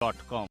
.com।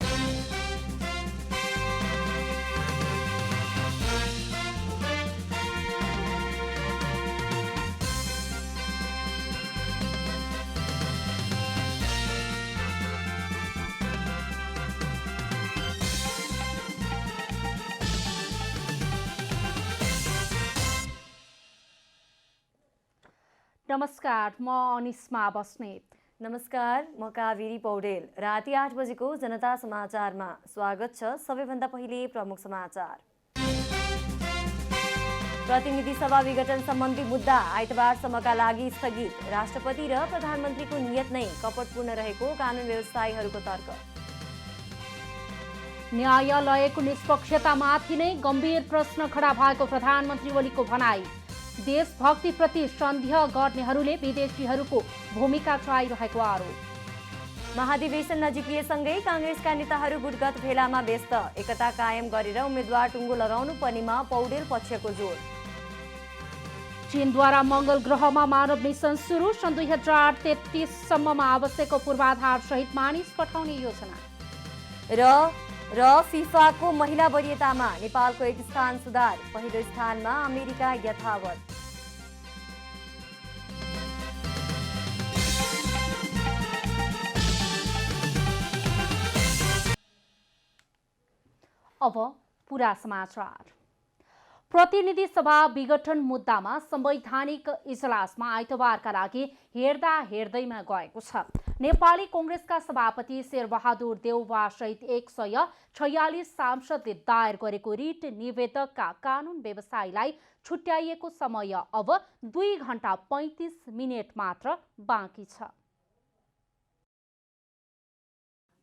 नमस्कार, म अनिस्मा बस्नेत। नमस्कार, म कावेरी पौडेल। राति 8 बजेको जनता समाचारमा स्वागत छ। सबैभन्दा पहिले प्रमुख समाचार। प्रतिनिधि सभा विघटन सम्बन्धी मुद्दा आइतबारसम्मका लागि स्थगित। राष्ट्रपति र प्रधानमन्त्रीको नियत नै कपटपूर्ण रहेको कानुन व्यवसायीहरूको तर्क। न्यायालयको निष्पक्षतामाथि नै गम्भीर प्रश्न खडा भएको प्रधानमन्त्री ओलीको भनाई। देशभक्तिप्रति सन्देह गर्नेहरूले विदेशीहरूको भूमिका चलाइरहेको आरोप। महाधिवेशन नजिकिएसँगै काङ्ग्रेसका नेताहरू गुटगत भेलामा व्यस्त। एकता कायम गरेर उम्मेद्वार टुङ्गो लगाउनु पर्नेमा पौडेल पक्षको जोड। चीनद्वारा मङ्गल ग्रहमा मानव मिसन सुरु। सन् 2033सम्ममा आवश्यक पूर्वाधार सहित मानिस पठाउने योजना। र फिफाको महिला वरियतामा नेपालको एक स्थान सुधार। पहिलो स्थानमा अमेरिका यथावत। अब पूरा समाचार। प्रतिनिधि सभा विघटन मुद्दामा संवैधानिक इजलासमा आइतबारका लागि हेर्दैमा गएको छ। नेपाली कांग्रेसका सभापति शेरबहादुर देउवा सहित 146 सांसदले दायर गरेको रिट निवेदकका कानून व्यवसायीलाई छुट्याइएको समय अब 2 घण्टा 35 मिनेट मात्र बाँकी छ।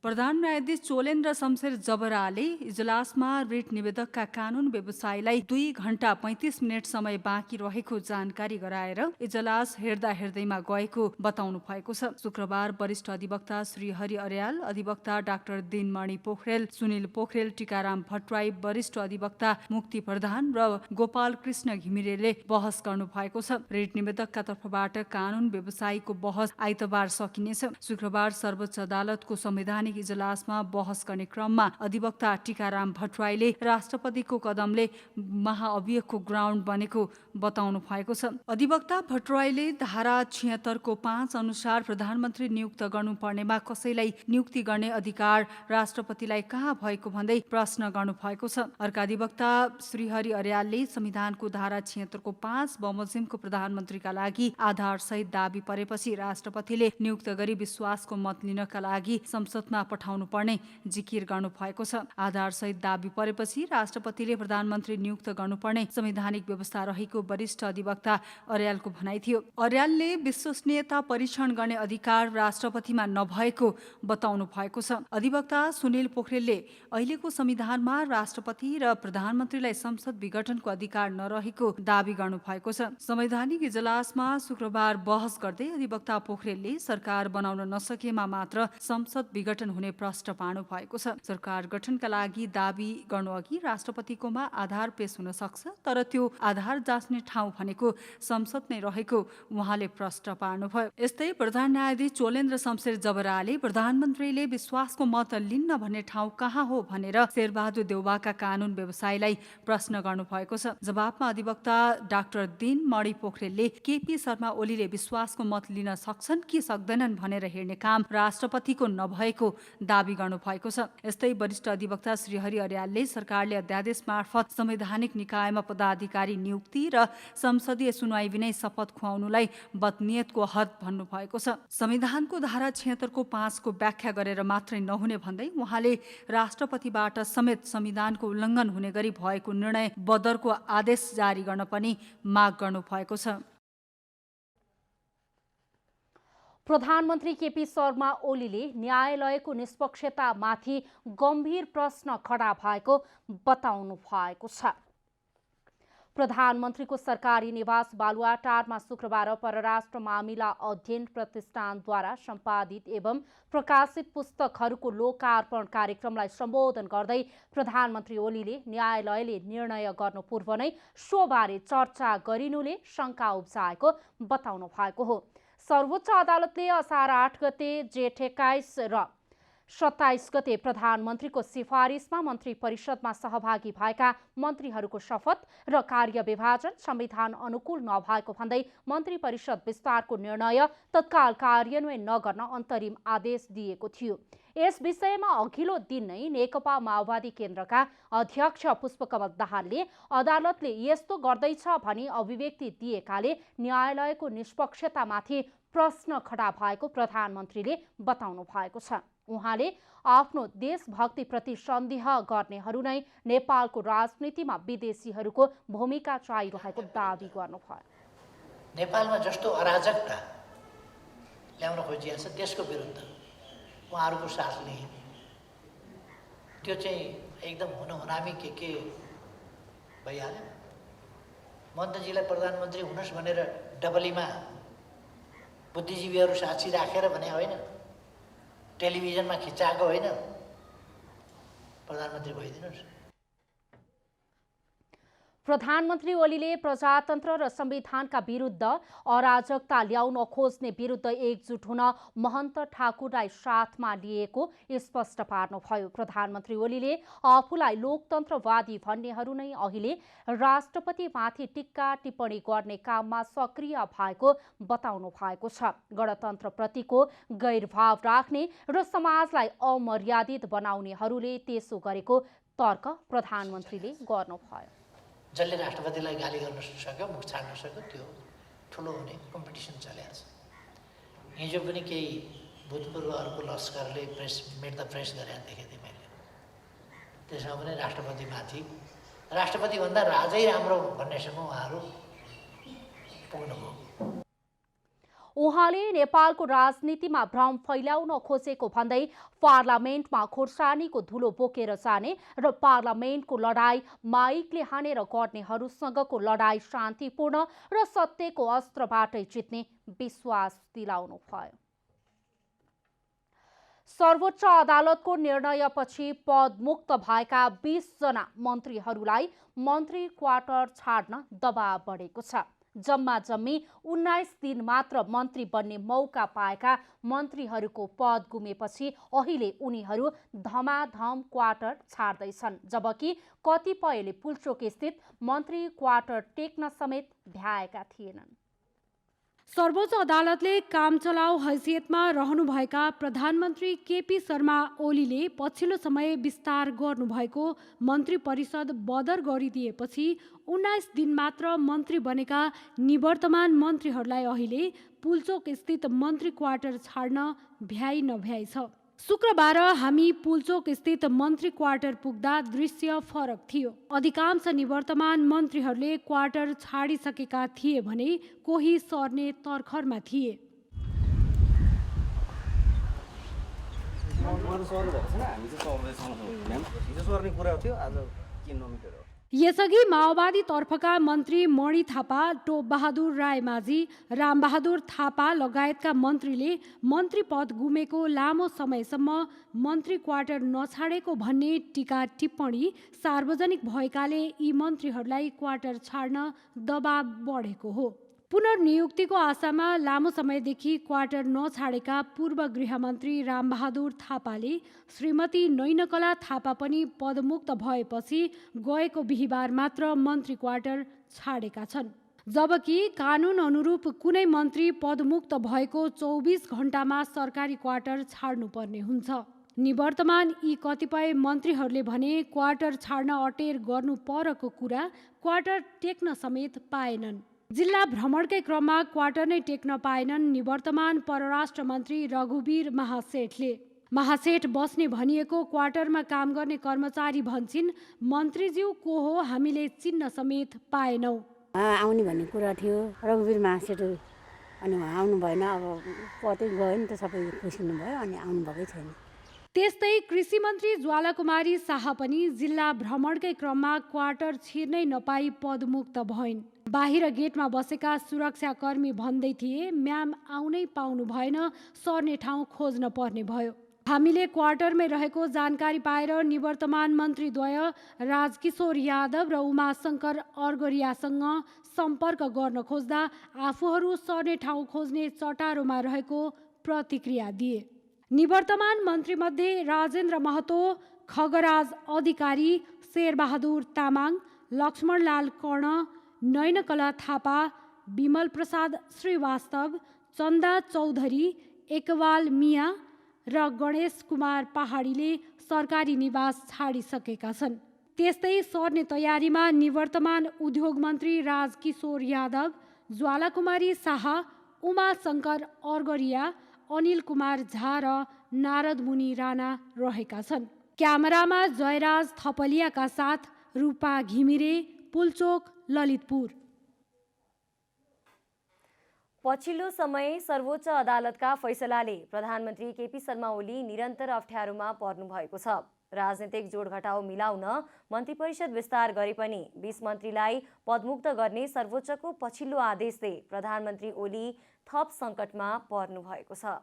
प्रधान न्यायाधीश चोलेन्द्र शमशेर जबराले इजलासमा रिट निवेदकका कानून व्यवसायीलाई 2 घण्टा 35 मिनट समय बाँकी रहेको जानकारी गराएर इजलास हेर्दैमा गएको बताउनु भएको छ। शुक्रबार वरिष्ठ अधिवक्ता श्री हरि अर्याल, अधिवक्ता डाक्टर दिनमणि पोखरेल, सुनिल पोखरेल, टीकाराम भट्टराई, वरिष्ठ अधिवक्ता मुक्ति प्रधान र गोपाल कृष्ण घिमिरेले बहस गर्नु भएको छ। रिट निवेदकका तर्फबाट कानून व्यवसायीको बहस आइतबार सकिनेछ। शुक्रबार सर्वोच्च अदालतको संवैधानिक इजलासमा बहस गर्ने क्रममा अधिवक्ता टीकाराम भट्टराईले राष्ट्रपतिको कदमले महाअभियोगको ग्राउन्ड बनेको बताउनु भएको छ। अधिवक्ता भट्टराईले धारा 76 को 5 अनुसार प्रधानमन्त्री नियुक्त गर्नुपर्नेमा कसैलाई नियुक्ति गर्ने अधिकार राष्ट्रपतिलाई कहाँ भएको भन्दै प्रश्न गर्नु भएको छ। अर्का अधिवक्ता श्रीहरि अर्यालले संविधानको धारा 76 को 5 बमोजिमको प्रधानमन्त्रीका लागि आधार सहित दाबी परेपछि राष्ट्रपतिले नियुक्त गरी विश्वासको मत लिनका लागि संसदमा पठाउनु पर्ने जिकिर गर्नु भएको छ। आधार सहित दाबी परेपछि राष्ट्रपतिले प्रधानमन्त्री नियुक्त गर्नुपर्ने संवैधानिक व्यवस्था रहेको वरिष्ठ अधिवक्ता अर्यालको भनाइ थियो। अर्यालले विश्वसनीयता परीक्षण गर्ने अधिकार राष्ट्रपतिमा नभएको बताउनु भएको छ। अधिवक्ता सुनिल पोखरेलले अहिलेको संविधानमा राष्ट्रपति र प्रधानमन्त्रीलाई संसद विघटनको अधिकार नरहेको दाबी गर्नु भएको छ। संवैधानिक इजलासमा शुक्रबार बहस गर्दै अधिवक्ता पोखरेलले सरकार बनाउन नसकेमा मात्र संसद विघटन हुने प्रश्न पार्नु भएको छ। सरकार गठनका लागि दाबी गर्नु अघि राष्ट्रपतिकोमा आधार पेश हुन सक्छ, तर त्यो आधार जाँच्ने ठाउँ भनेको संसद नै रहेको उहाँले प्रश्न पार्नुभयो। यस्तै प्रधान न्यायाधीश चोलेन्द्र शमशेर जबराले प्रधानमन्त्रीले विश्वासको मत लिन्न भन्ने ठाउँ कहाँ हो भनेर शेरबहादुर देउवाका कानून व्यवसायीलाई प्रश्न गर्नु भएको छ। जवाफमा अधिवक्ता डाक्टर दिनमणि पोखरेलले केपी शर्मा ओलीले विश्वासको मत लिन सक्छन् कि सक्दैनन् भनेर हेर्ने काम राष्ट्रपतिको नभएको दाबी गर्नु भएको छ। यस्तै वरिष्ठ अधिवक्ता श्री हरि अर्यालले सरकारले अध्यादेश मार्फत संवैधानिक निकायमा पदाधिकारी नियुक्ति र संसदीय सुनवाई बिनै शपथ खुवाउनुलाई बदनियतको हद भन्नु भएको छ। संविधानको धारा 76 को 5 को व्याख्या गरेर मात्रै नहुने भन्दै उहाँले राष्ट्रपतिबाट समेत संविधानको उल्लङ्घन हुने गरी भएको निर्णय बदरको आदेश जारी गर्न पनि माग गर्नु भएको छ। प्रधानमन्त्री केपी शर्मा ओलीले न्यायालयको निष्पक्षतामाथि गम्भीर प्रश्न खडा भएको बताउनु भएको छ। प्रधानमन्त्रीको सरकारी निवास बालुवाटारमा शुक्रबार परराष्ट्र मामिला अध्ययन प्रतिष्ठानद्वारा सम्पादित एवं प्रकाशित पुस्तकहरूको लोकार्पण कार्यक्रमलाई सम्बोधन गर्दै प्रधानमन्त्री ओलीले न्यायालयले निर्णय गर्नु पूर्व नै सोबारे चर्चा गरिनुले शङ्का उब्जाएको बताउनु भएको हो। सर्वोच्च अदालतले असार 8 गते जेठ 21 र 27 गते प्रधानमन्त्रीको सिफारिसमा मन्त्री परिषदमा सहभागी भएका मन्त्रीहरूको शपथ र कार्य विभाजन संविधान अनुकूल नभएको भन्दै मन्त्री परिषद विस्तारको निर्णय तत्काल कार्यान्वयन नगर्न अन्तरिम आदेश दिएको थियो। यस विषयमा अघिल्लो दिन नै नेकपा माओवादी केन्द्रका अध्यक्ष पुष्पकमल दाहालले अदालतले यस्तो गर्दैछ भनी अभिव्यक्ति दिएकाले न्यायालयको निष्पक्षतामाथि प्रश्न खडा भएको प्रधानमन्त्रीले बताउनु भएको छ। उहाँले आफ्नो देशभक्तिप्रति सन्देह गर्नेहरू नै नेपालको राजनीतिमा विदेशीहरूको भूमिका चाहिरहेको दावी गर्नुभयो। नेपालमा जस्तो अराजकता ल्याउन खोजिएको छ त्यसको विरुद्ध उहाँहरूको साथले त्यो चाहिँ एकदम हुनामी के भइहाल्यो। मन्तजीलाई प्रधानमन्त्री हुनुहोस् भनेर डबलीमा बुद्धिजीवीहरू साक्षी राखेर भने होइन, टेलिभिजनमा खिचाएको होइन, प्रधानमन्त्री भइदिनुहोस्। प्रधानमन्त्री ओलीले प्रजातन्त्र र संविधानका विरुद्ध अराजकता ल्याउन खोज्ने विरुद्ध एकजुट हुन महन्त ठाकुरलाई साथमा लिएको स्पष्ट पार्नुभयो। प्रधानमन्त्री ओलीले आफूलाई लोकतन्त्रवादी भन्नेहरू नै अहिले राष्ट्रपतिमाथि टिक्का टिप्पणी गर्ने काममा सक्रिय भएको बताउनु भएको छ। गणतन्त्रप्रतिको गैरभाव राख्ने र समाजलाई अमर्यादित बनाउनेहरूले त्यसो गरेको तर्क प्रधानमन्त्रीले गर्नुभयो। जसले राष्ट्रपतिलाई गाली गर्न सक्यो, मुख छाड्न सक्यो, त्यो ठुलो हुने कम्पिटिसन चलेको छ। हिजो पनि केही भूतपूर्वहरूको लस्करले मेट द प्रेस गरेर देखेको थिएँ मैले। त्यसमा पनि राष्ट्रपतिमाथि राष्ट्रपतिभन्दा राजै राम्रो भन्नेसम्म उहाँहरू पुग्नुभयो। उहाँले नेपालको राजनीतिमा भ्रम फैलाउन खोजेको भन्दै पार्लियामेन्टमा खोर्सानीको धुलो बोकेर जाने र पार्लियामेन्टको लडाई माइकले हानेर गर्नेहरूसँगको लडाई शान्तिपूर्ण र सत्यको अस्त्रबाटै जित्ने विश्वास दिलाउनु भयो। सर्वोच्च अदालतको निर्णयपछि पदमुक्त भएका 20 जना मन्त्रीहरूलाई मन्त्री क्वार्टर छाड्न दबाब बढेको छ। जम्मी 19 दिन मात्र मन्त्री बन्ने मौका पाएका मन्त्रीहरूको पद गुमेपछि अहिले उनीहरू धमाधम क्वार्टर छाड्दैछन्, जबकि कतिपयले पुल्चोक स्थित मन्त्री क्वार्टर टेक्न समेत भ्याएका थिएनन्। सर्वोच्च अदालतले कामचलाउ हैसियतमा रहनुभएका प्रधानमन्त्री केपी शर्मा ओलीले पछिल्लो समय विस्तार गर्नुभएको मन्त्री परिषद बदर गरिदिएपछि 19 दिन मात्र मन्त्री बनेका निवर्तमान मन्त्रीहरूलाई अहिले पुल्चोक स्थित मन्त्री क्वार्टर छाड्न भ्याइ नभ्याइ छ। शुक्रबार हामी पुल्चोक स्थित मन्त्री क्वार्टर पुग्दा दृश्य फरक थियो। अधिकांश निवर्तमान मन्त्रीहरूले क्वार्टर छाडिसकेका थिए भने कोही सर्ने तर्खरमा थिए। यसअघि माओवादी तर्फका मन्त्री मणि थापा, टोप बहादुर रायमाझी, रामबहादुर थापा लगायतका मन्त्रीले मन्त्री पद गुमेको लामो समयसम्म मन्त्री क्वार्टर नछाडेको भन्ने टीका टिप्पणी सार्वजनिक भएकाले यी मन्त्रीहरूलाई क्वार्टर छाड्न दबाब बढेको हो। पुनर्नियुक्तिको आशामा लामो समयदेखि क्वार्टर नछाडेका पूर्व गृहमन्त्री रामबहादुर थापाले श्रीमती नैनकला थापा पनि पदमुक्त भएपछि गएको बिहीबार मात्र मन्त्री क्वार्टर छाडेका छन्, जबकि कानुन अनुरूप कुनै मन्त्री पदमुक्त भएको 24 घण्टामा सरकारी क्वार्टर छाड्नुपर्ने हुन्छ। निवर्तमान यी कतिपय मन्त्रीहरूले भने क्वार्टर छाड्न अटेर गर्नु परको कुरा क्वार्टर टेक्न समेत पाएनन्। जिल्ला भ्रमणकै क्रममा क्वार्टर नै टेक्न पाएनन् निवर्तमान परराष्ट्र मन्त्री रघुवीर महासेठले। महासेठ बस्ने भनिएको क्वार्टरमा काम गर्ने कर्मचारी भन्छन्, मन्त्रीज्यू को हो हामीले चिन्न समेत पाएनौँ। आउने भन्ने कुरा थियो, रघुवीर महासेठ, अनि उहाँ आउनु भएन। अब पदै गयो नि त, सबै खुसी हुनुभयो, अनि आउनुभएकै छैन। त्यस्तै कृषि मन्त्री ज्वालाकुमारी शाह पनि जिल्ला भ्रमणकै क्रममा क्वार्टर छिर्नै नपाई पदमुक्त भइन्। बाहिर गेटमा बसेका सुरक्षाकर्मी भन्दै थिए, म्याम आउनै पाउनु भएन, सर्ने ठाउँ खोज्न पर्ने भयो। हामीले क्वार्टरमै रहेको जानकारी पाएर निवर्तमान मन्त्रीद्वय राजकिशोर यादव र उमाशङ्कर अर्गरियासँग सम्पर्क गर्न खोज्दा आफूहरू सर्ने ठाउँ खोज्ने चटारोमा रहेको प्रतिक्रिया दिए। निवर्तमान मन्त्रीमध्ये राजेन्द्र महतो, खगराज अधिकारी, शेरबहादुर तामाङ, लक्ष्मणलाल कर्ण, नयनकला थापा, विमल प्रसाद श्रीवास्तव, चन्दा चौधरी, एकवाल मिया र गणेश कुमार पहाडीले सरकारी निवास छाडिसकेका छन्। त्यस्तै सर्ने तयारीमा निवर्तमान उद्योग मन्त्री राजकिशोर यादव, ज्वालाकुमारी शाह, उमाशङ्कर अर्गरिया, अनिल कुमार झा र नारद मुनि राणा रहेका छन्। क्यामेरामा जयराज थपलियाका साथ रूपा घिमिरे, पुलचोक, ललितपुर। पछिल्लो समय सर्वोच्च अदालतका फैसलाले प्रधानमन्त्री केपी शर्मा ओली निरन्तर अप्ठ्यारोमा पर्नु भएको छ। राजनीतिक जोडघटाउ मिलाउन मन्त्री परिषद विस्तार गरे पनि 20 मन्त्रीलाई पदमुक्त गर्ने सर्वोच्चको पछिल्लो आदेशले प्रधानमन्त्री ओली थप सङ्कटमा पर्नु भएको छ।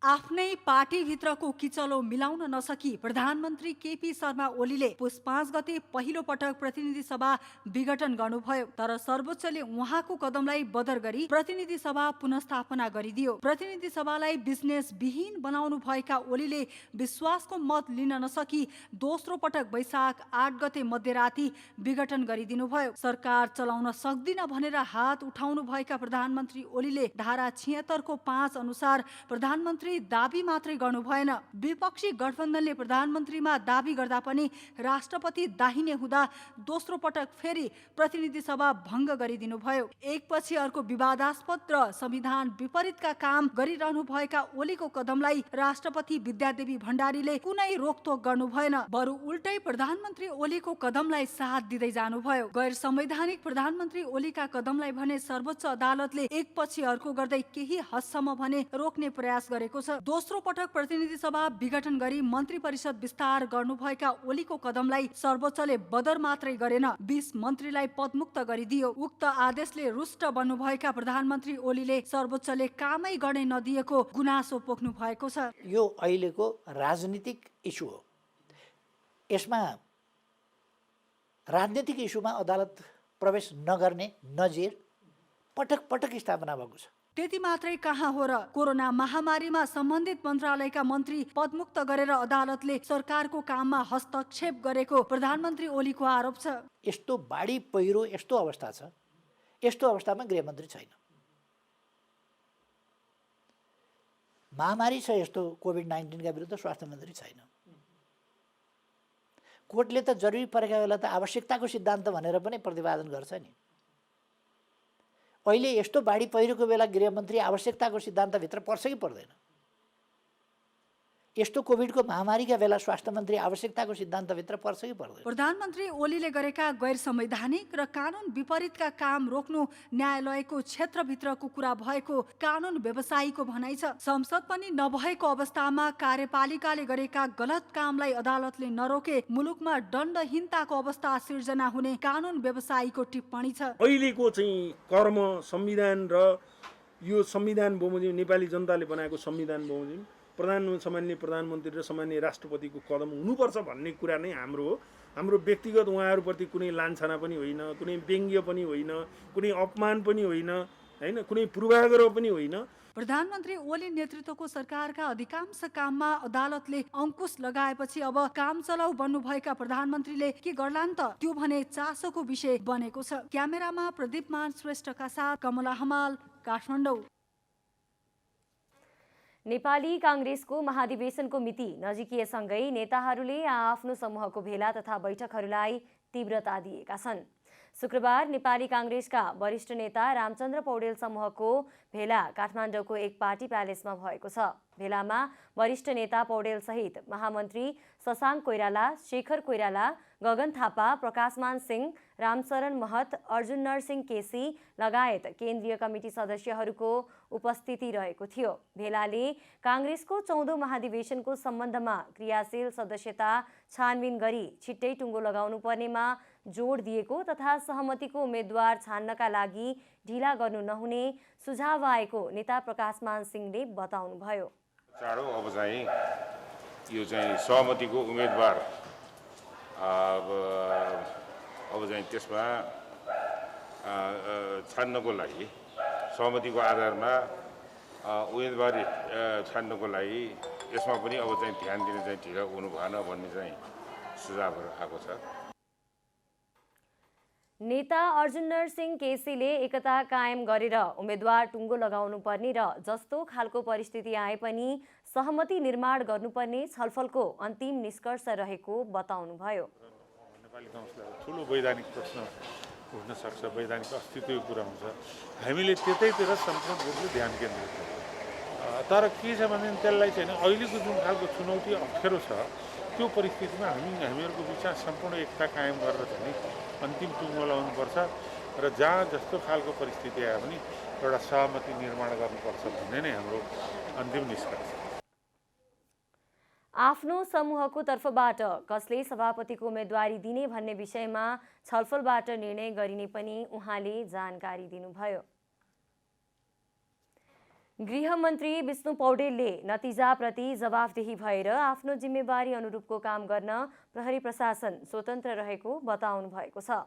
आफ्नै पार्टीभित्रको किचलो मिलाउन नसकी प्रधानमन्त्री केपी शर्मा ओलीले पुस 5 गते पहिलो पटक प्रतिनिधि सभा विघटन गर्नुभयो। तर सर्वोच्चले उहाँको कदमलाई बदर गरी प्रतिनिधि सभा पुनस्थापना गरिदियो। प्रतिनिधि सभालाई बिजनेस विहीन बनाउनु भएका ओलीले विश्वासको मत लिन नसकी दोस्रो पटक वैशाख 8 गते मध्यराती विघटन गरिदिनुभयो। सरकार चलाउन सक्दिन भनेर हात उठाउनु भएका प्रधानमन्त्री ओलीले धारा 76 को 5 अनुसार प्रधानमन्त्री दाबी मात्रै गर्नु भएन। विपक्षी गठबन्धनले प्रधानमन्त्रीमा दाबी गर्दा पनि राष्ट्रपति दाहिने हुँदा दोस्रो पटक फेरि प्रतिनिधि सभा भङ्ग गरिदिनु भयो। एकपछि अर्को विवादास्पद र संविधान विपरीतका काम गरिरहनु भएका ओलीको कदमलाई राष्ट्रपति विद्यादेवी भण्डारीले कुनै रोकटोक गर्नु भएन। बरु उल्टै प्रधानमन्त्री ओलीको कदमलाई साथ दिँदै जानुभयो। गैर संवैधानिक प्रधानमन्त्री ओलीका कदमलाई भने सर्वोच्च अदालतले एकपछि अर्को गर्दै केही हदसम्म भने रोक्ने प्रयास गरेको छ। दोस्रो पटक प्रतिनिधि सभा विघटन गरी मन्त्री परिषद विस्तार गर्नुभएका ओलीको कदमलाई सर्वोच्चले बदर मात्रै गरेन, 20 मन्त्रीलाई पदमुक्त गरिदियो। उक्त आदेशले रुष्ट बन्नुभएका प्रधानमन्त्री ओलीले सर्वोच्चले कामै गर्ने नदिएको गुनासो पोख्नु भएको छ। यो अहिलेको राजनीतिक इस्यु हो। यसमा राजनीतिक इस्युमा अदालत प्रवेश नगर्ने नजिर पटक पटक स्थापना भएको छ। त्यति मात्रै कहाँ हो र, कोरोना महामारीमा सम्बन्धित मन्त्रालयका मन्त्री पदमुक्त गरेर अदालतले सरकारको काममा हस्तक्षेप गरेको प्रधानमन्त्री ओलीको आरोप छ। यस्तो बाढी पहिरो यस्तो अवस्था छ, यस्तो अवस्थामा गृहमन्त्री छैन। महामारी छ, यस्तो कोभिड-19 का विरुद्ध स्वास्थ्य मन्त्री छैन। कोर्टले त जरुरी परेका बेला त आवश्यकताको सिद्धान्त भनेर पनि प्रतिपादन गर्छ नि। अहिले यस्तो बाढी पहिरोको बेला गृहमन्त्री आवश्यकताको सिद्धान्तभित्र पर्छ कि पर्दैन? यस्तो कोभिडको महामारीका बेला स्वास्थ्य मन्त्री आवश्यकताको सिद्धान्तभित्र पर्छ कि पर्दैन? प्रधानमन्त्री ओलीले गरेका गैर संवैधानिक र कानुन विपरीतका काम रोक्नु न्यायालयको क्षेत्रभित्रको कुरा भएको कानुन व्यवसायीको भनाइ छ। संसद पनि नभएको अवस्थामा कार्यपालिकाले गरेका गलत कामलाई अदालतले नरोके मुलुकमा दण्डहीनताको अवस्था सिर्जना हुने कानुन व्यवसायीको टिप्पणी छ। अहिलेको चाहिँ कर्म संविधान र यो संविधान बमोजिम नेपाली जनताले बनाएको संविधान बमोजिम सामान्य प्रधानमन्त्री र सामान्य राष्ट्रपतिको कदम हुनुपर्छ भन्ने कुरा नै हाम्रो हो। हाम्रो व्यक्तिगत उहाँहरूप्रति कुनै लान्छना पनि होइन, कुनै व्यङ्ग्य पनि होइन, कुनै अपमान पनि होइन, हैन, कुनै पूर्वाग्रह पनि होइन। प्रधानमन्त्री ओली नेतृत्वको सरकारका अधिकांश काममा अदालतले अंकुश लगाएपछि अब काम चलाउ बन्नुभएका प्रधानमन्त्रीले के गर्लान् त, त्यो भने चासोको विषय बनेको छ। क्यामेरामा प्रदीपमान श्रेष्ठका साथ कमला हमाल, काठमाडौँ। नेपाली कांग्रेसको महाधिवेशनको मिति नजिकिएसँगै नेताहरूले आफ्नो समूहको भेला तथा बैठकहरूलाई तीव्रता दिएका छन्। शुक्रबार नेपाली कांग्रेसका वरिष्ठ नेता रामचन्द्र पौडेल समूहको भेला काठमाडौँको एक पार्टी प्यालेसमा भएको छ। भेलामा वरिष्ठ नेता पौडेल सहित महामन्त्री शशाङ्क कोइराला, शेखर कोइराला, गगन थापा, प्रकाशमान सिंह, रामशरण महत, अर्जुन नरसिंह केसी लगायत केन्द्रीय कमिटी सदस्यहरूको उपस्थिति रहेको थियो। भेलाले कांग्रेसको 14औं महाधिवेशनको सम्बन्धमा क्रियाशील सदस्यता छानबिन गरी छिट्टै टुङ्गो लगाउनु पर्नेमा जोड दिएको तथा सहमतिको उम्मेद्वार छान्नका लागि ढिला गर्नु नहुने सुझाव आएको नेता प्रकाशमान सिंहले बताउनुभयो। चाँडो अब यो चाहिँ सहमतिको उम्मेदवार अब त्यसमा छान्नको लागि सहमतिको आधारमा उम्मेदवारी छान्नको लागि यसमा पनि अब चाहिँ ध्यान दिने चाहिँ ढिलो हुनु भएन भन्ने चाहिँ सुझावहरू आएको छ। नेता अर्जुन नरसिंह केसीले एकता कायम गरेर उम्मेदवार टुङ्गो लगाउनु पर्ने र जस्तो खालको परिस्थिति आए पनि सहमति निर्माण गर्नुपर्ने छलफलको अन्तिम निष्कर्ष रहेको बताउनुभयो। नेपाली काउन्सिलर ठुलो वैधानिक प्रश्न उठ्न सक्छ, वैधानिक अस्तित्वको कुरा हुन्छ, हामीले त्यतैतिर सम्पूर्ण रूपले ध्यान केन्द्रित गर्छौँ। तर के छ भने त्यसलाई चाहिँ अहिलेको जुन खालको चुनौती अप्ठ्यारो छ त्यो परिस्थितिमा हामीहरूको बिचमा सम्पूर्ण एकता कायम गरेर चाहिँ अन्तिम टुङ्गो लगाउनुपर्छ र जहाँ जस्तो खालको परिस्थिति आयो भने एउटा सहमति निर्माण गर्नुपर्छ भन्ने नै हाम्रो अन्तिम निष्कर्ष। आफ्नो समूहको तर्फबाट कसले सभापतिको उम्मेदवारी दिने भन्ने विषयमा छलफलबाट निर्णय गरिने पनि उहाँले जानकारी दिनुभयो। गृहमन्त्री विष्णु पौडेलले नतिजाप्रति जवाफदेही भएर आफ्नो जिम्मेवारी अनुरूपको काम गर्न प्रहरी प्रशासन स्वतन्त्र रहेको बताउनु भएको छ।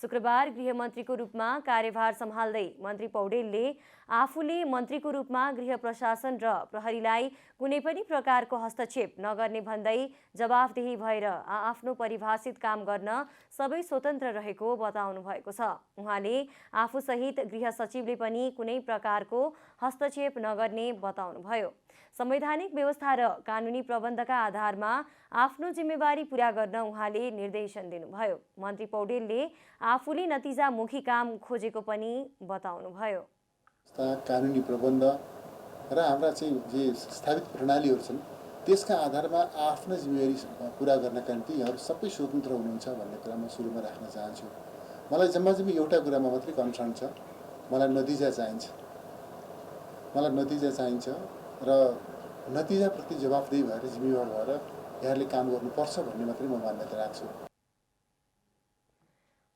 शुक्रबार गृहमन्त्रीको रूपमा कार्यभार सम्हाल्दै मन्त्री पौडेलले आफूले मन्त्रीको रूपमा गृह प्रशासन र प्रहरीलाई कुनै पनि प्रकारको हस्तक्षेप नगर्ने भन्दै जवाफदेही भएर आफ्नो परिभाषित काम गर्न सबै स्वतन्त्र रहेको बताउनु भएको छ। उहाँले आफूसहित गृह सचिवले पनि कुनै प्रकारको हस्तक्षेप नगर्ने बताउनुभयो। संवैधानिक व्यवस्था र कानुनी प्रबन्धका आधारमा आफ्नो जिम्मेवारी पूरा गर्न उहाँले निर्देशन दिनुभयो। मन्त्री पौडेलले आफूले नतिजामुखी काम खोजेको पनि बताउनुभयो। कानुनी प्रबन्ध र हाम्रा चाहिँ जे स्थापित प्रणालीहरू छन् त्यसका आधारमा आफ्नो जिम्मेवारी पूरा गर्नका निम्ति यहाँहरू सबै स्वतन्त्र हुनुहुन्छ भन्ने कुरा म सुरुमा राख्न चाहन्छु। मलाई जम्मा एउटा कुरामा मात्रै कन्सर्न छ, मलाई नतिजा चाहिन्छ र नतिजाप्रति जवाफदेही भएर जिम्मेवार भएर यहाँले काम गर्नुपर्छ भन्ने मात्रै म मान्यता राख्छु।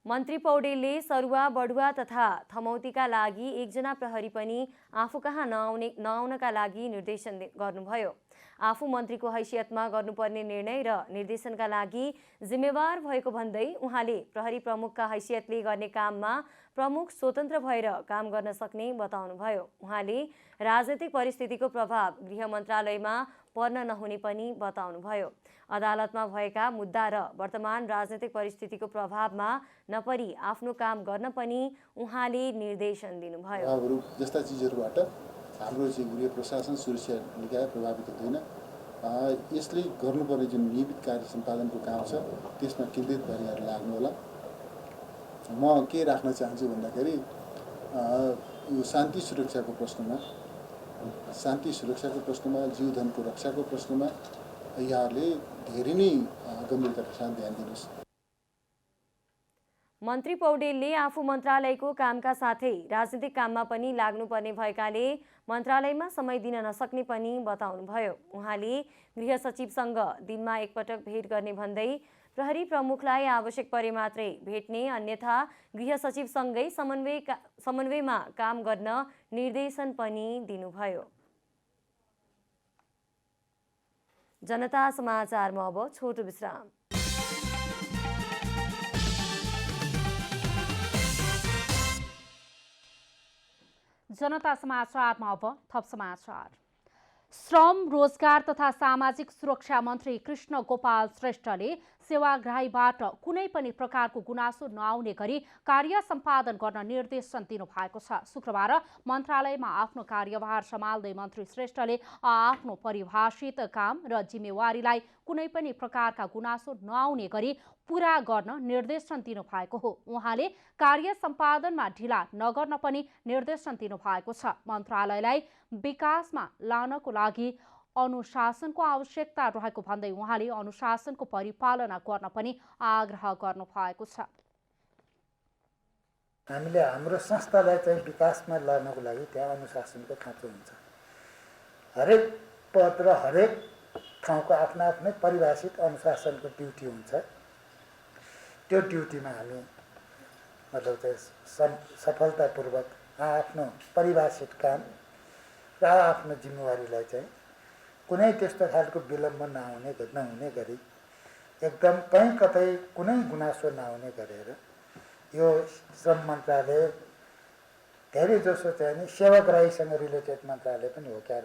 मन्त्री पौडेलले सरुवा बढुवा तथा थमौतीका लागि एकजना प्रहरी पनि आफू कहाँ नआउनका लागि निर्देशन गर्नुभयो। आफू मन्त्रीको हैसियतमा गर्नुपर्ने निर्णय र निर्देशनका लागि जिम्मेवार भएको भन्दै उहाँले प्रहरी प्रमुखका हैसियतले गर्ने काममा प्रमुख स्वतन्त्र भएर काम गर्न सक्ने बताउनुभयो। उहाँले राजनीतिक परिस्थितिको प्रभाव गृह मन्त्रालयमा पर्न नहुने पनि बताउनुभयो। अदालतमा भएका मुद्दा र वर्तमान राजनीतिक परिस्थितिको प्रभावमा नपरी आफ्नो काम गर्न पनि उहाँले निर्देशन दिनुभयो। जस्ता चिजहरूबाट हाम्रो चाहिँ गृह प्रशासन सुरक्षा निकाय प्रभावित हुँदैन। यसले गर्नुपर्ने जुन नियमित कार्य सम्पादनको काम छ त्यसमा केन्द्रित भएर लाग्नु होला। म के राख्न चाहन्छु भन्दाखेरि यो शान्ति सुरक्षाको प्रश्नमा जीवधनको रक्षाको प्रश्नमा यहाँहरूले धेरै नै गम्भीरताका साथ ध्यान दिनुहोस्। मन्त्री पौडेलले आफू मन्त्रालयको कामका साथै राजनीतिक काममा पनि लाग्नुपर्ने भएकाले मन्त्रालयमा समय दिन नसक्ने पनि बताउनुभयो। उहाँले गृह सचिवसँग दिनमा एकपटक भेट गर्ने भन्दै प्रहरी प्रमुखलाई आवश्यक परे मात्रै भेट्ने, अन्यथा गृह सचिवसँगै समन्वयमा काम गर्न निर्देशन पनि दिनुभयो। जनता समाचारमा अब छोटो विश्राम। जनता समाचारमा अब थप समाचार। श्रम, रोजगार तथा सामाजिक सुरक्षा मन्त्री कृष्ण गोपाल श्रेष्ठले सेवाग्राहीबाट कुनै पनि प्रकारको गुनासो नआउने गरी कार्य सम्पादन गर्न निर्देशन दिनुभएको छ। शुक्रबार मन्त्रालयमा आफ्नो कार्यभार सम्हाल्दै मन्त्री श्रेष्ठले आफ्नो परिभाषित काम र जिम्मेवारीलाई कुनै पनि प्रकारका गुनासो नआउने गरी पूरा गर्न निर्देशन दिनुभएको हो। उहाँले कार्य सम्पादनमा ढिला नगर्न पनि निर्देशन दिनुभएको छ। मन्त्रालयलाई विकासमा लानको लागि अनुशासनको आवश्यकता रहेको भन्दै उहाँले अनुशासनको परिपालना गर्न पनि आग्रह गर्नु भएको छ। हामीले हाम्रो संस्थालाई चाहिँ विकासमा लानको लागि त्यहाँ अनुशासनको खाँचो हुन्छ। हरेक पद र हरेक ठाउँको आफ्नो आफ्नै परिभाषित अनुशासनको ड्युटी हुन्छ। त्यो ड्युटीमा हामी मतलब चाहिँ सफलतापूर्वक आफ्नो परिभाषित काम र आफ्नो जिम्मेवारीलाई चाहिँ कुनै त्यस्तो खालको विलम्ब नहुने गरी एकदम कहीँ कतै कुनै गुनासो नहुने गरेर यो श्रम मन्त्रालय धेरै जसो चाहिँ नि सेवाग्राहीसँग रिलेटेड मन्त्रालय पनि हो क्या।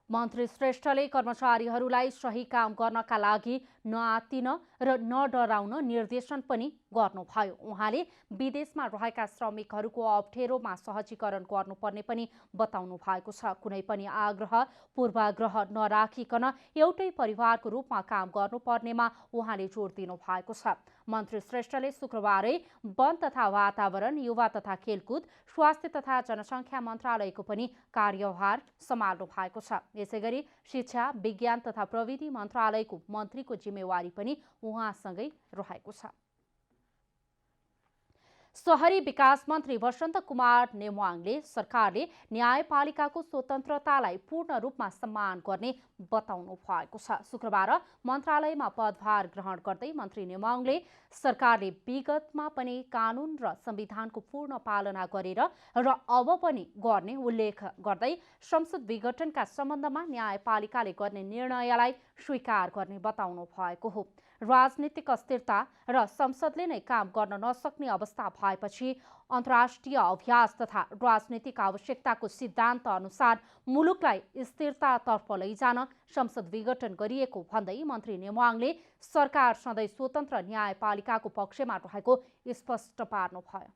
मन्त्री श्रेष्ठले कर्मचारीहरूलाई सही काम गर्नका लागि नआत्तिन र नडराउन निर्देशन पनि गर्नुभयो। उहाँले विदेशमा रहेका श्रमिकहरूको अप्ठ्यारोमा सहजीकरण गर्नुपर्ने पनि बताउनु भएको छ। कुनै पनि आग्रह पूर्वाग्रह नराखिकन एउटै परिवारको रूपमा काम गर्नुपर्नेमा उहाँले जोड दिनु भएको छ। मन्त्री श्रेष्ठले शुक्रबारै वन तथा वातावरण, युवा तथा खेलकुद, स्वास्थ्य तथा जनसङ्ख्या मन्त्रालयको पनि कार्यभार सम्हाल्नु भएको छ। यसैगरी शिक्षा, विज्ञान तथा प्रविधि मन्त्रालयको मन्त्रीको जिम्मेवारी पनि उहाँसँगै रहेको छ। शहरी विकास मन्त्री वसन्त कुमार नेवाङले सरकारले न्यायपालिकाको स्वतन्त्रतालाई पूर्ण रूपमा सम्मान गर्ने बताउनु भएको छ। शुक्रबार मन्त्रालयमा पदभार ग्रहण गर्दै मन्त्री नेवाङले सरकारले विगतमा पनि कानुन र संविधानको पूर्ण पालना गरेर र अब पनि गर्ने उल्लेख गर्दै संसद विघटनका सम्बन्धमा न्यायपालिकाले गर्ने निर्णयलाई स्वीकार गर्ने बताउनु भएको हो। राजनीतिक अस्थिरता र संसदले नै काम गर्न नसक्ने अवस्था भएपछि अन्तर्राष्ट्रिय अभ्यास तथा राजनीतिक आवश्यकताको सिद्धान्त अनुसार मुलुकलाई स्थिरतातर्फ लैजान संसद विघटन गरिएको भन्दै मन्त्री नेवाङले सरकार सधैँ स्वतन्त्र न्यायपालिकाको पक्षमा रहेको स्पष्ट पार्नुभयो।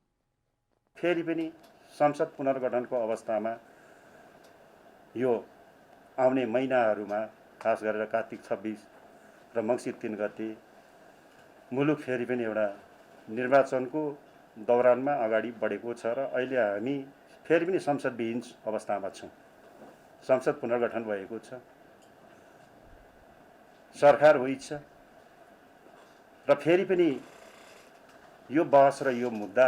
फेरि पनि संसद पुनर्गठनको अवस्थामा यो आउने महिनाहरूमा, खास गरेर कार्तिक 26 र मङ्सिर 3 गते मुलुक फेरि पनि एउटा निर्वाचनको दौरानमा अगाडि बढेको छ र अहिले हामी फेरि पनि संसदविहीन अवस्थामा छौँ। संसद पुनर्गठन भएको छ, सरकार होइन र फेरि पनि यो बहस र यो मुद्दा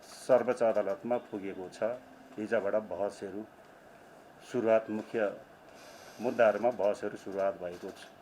सर्वोच्च अदालतमा पुगेको छ। हिजोबाट बहसहरू सुरुवात, मुख्य मुद्दाहरूमा बहसहरू सुरुवात भएको छ।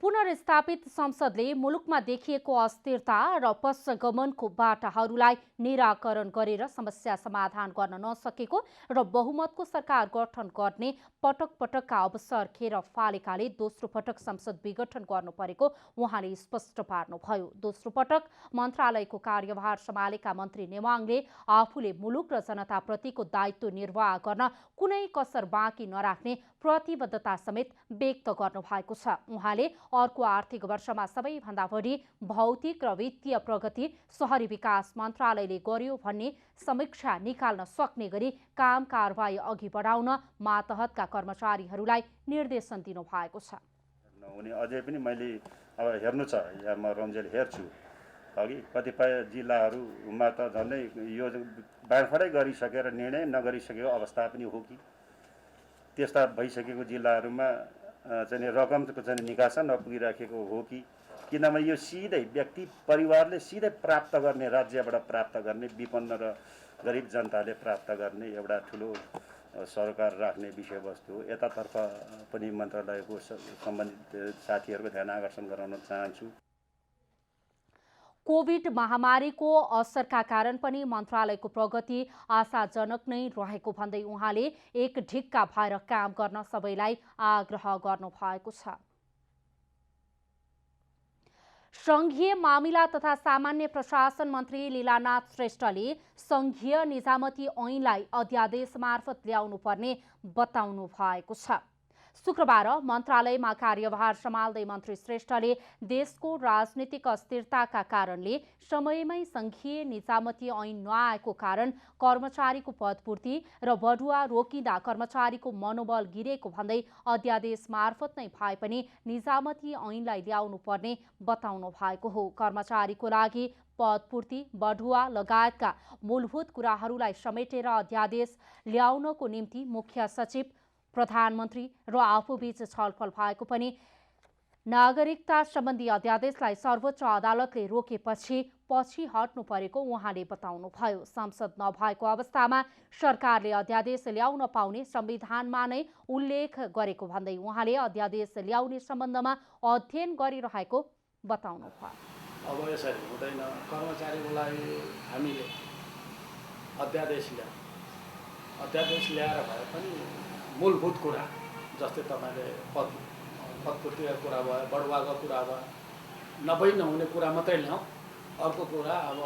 पुनर्स्थापित संसदले मुलुकमा देखिएको अस्थिरता र पश्चगमनको बाटाहरूलाई निराकरण गरेर समस्या समाधान गर्न नसकेको र बहुमतको सरकार गठन गर्ने पटक पटकका अवसर खेर फालेकाले दोस्रो पटक संसद विघटन गर्नु परेको उहाँले स्पष्ट पार्नुभयो। दोस्रो पटक मन्त्रालयको कार्यभार सम्हालेका मन्त्री नेवाङले आफूले मुलुक र जनताप्रतिको दायित्व निर्वाह गर्न कुनै कसर बाँकी नराख्ने प्रतिबद्धता समेत व्यक्त गर्नुभएको छ। उहाँले अर्को आर्थिक वर्षमा सबैभन्दा बढी भौतिक र वित्तीय प्रगति शहरी विकास मन्त्रालयले गर्यो भन्ने समीक्षा निकाल्न सक्ने गरी काम कारबाही अघि बढाउन मातहतका कर्मचारीहरूलाई निर्देशन दिनुभएको छ। अझै पनि मैले अब हेर्नु छ, यहाँ म रन्जेल हेर्छु, अघि कतिपय जिल्लाहरूमा त झन्डै यो बाँडफाँडै गरिसकेर निर्णय नगरिसकेको अवस्था पनि हो कि त्यस्ता भइसकेको जिल्लाहरूमा चाहिँ रकमको चाहिँ निकासा नपुगिराखेको हो कि, किनभने यो सिधै व्यक्ति परिवारले सिधै प्राप्त गर्ने, राज्यबाट प्राप्त गर्ने, विपन्न र गरिब जनताले प्राप्त गर्ने एउटा ठुलो सरकार राख्ने विषयवस्तु हो। यतातर्फ पनि मन्त्रालयको सम्बन्धित साथीहरूको ध्यान आकर्षण गराउन चाहन्छु। कोभिड महामारीको असरका कारण पनि मन्त्रालयको प्रगति आशाजनक नै रहेको भन्दै उहाँले एक ढिक्का भएर काम गर्न सबैलाई आग्रह गर्नुभएको छ। संघीय मामिला तथा सामान्य प्रशासन मन्त्री लीलानाथ श्रेष्ठले संघीय निजामती ऐनलाई अध्यादेश मार्फत ल्याउनु पर्ने बताउनु भएको छ। शुक्रबार मन्त्रालयमा कार्यभार सम्हाल्दै मन्त्री श्रेष्ठले देशको राजनीतिक अस्थिरताका कारणले समयमै संघीय निजामती ऐन नआएको कारण कर्मचारीको पदपूर्ति र बढुवा रोकिँदा कर्मचारीको मनोबल गिरेको भन्दै अध्यादेश मार्फत नै भए पनि निजामती ऐनलाई ल्याउनु पर्ने बताउनु भएको हो। कर्मचारीको लागि पदपूर्ति, बढुवा लगायतका मूलभूत कुराहरूलाई समेटेर अध्यादेश ल्याउनको निम्ति मुख्य सचिव, प्रधानमन्त्री र आफूबीच छलफल भएको पनि नागरिकता सम्बन्धी अध्यादेशलाई सर्वोच्च अदालतले रोकेपछि पछि हट्नु परेको उहाँले बताउनुभयो। संसद नभएको अवस्थामा सरकारले अध्यादेश ल्याउन पाउने संविधानमा नै उल्लेख गरेको भन्दै उहाँले अध्यादेश ल्याउने सम्बन्धमा अध्ययन गरिरहेको बताउनुभयो। अब यसरी हुँदैन, कर्मचारीको लागि हामीले अध्यादेश ल्याएर भए पनि मूलभूत कुरा जस्तै तपाईँले पदपूर्तिका कुरा भयो, बढुवाको कुरा भयो, नहुने कुरा मात्रै ल्याउँ। अर्को कुरा अब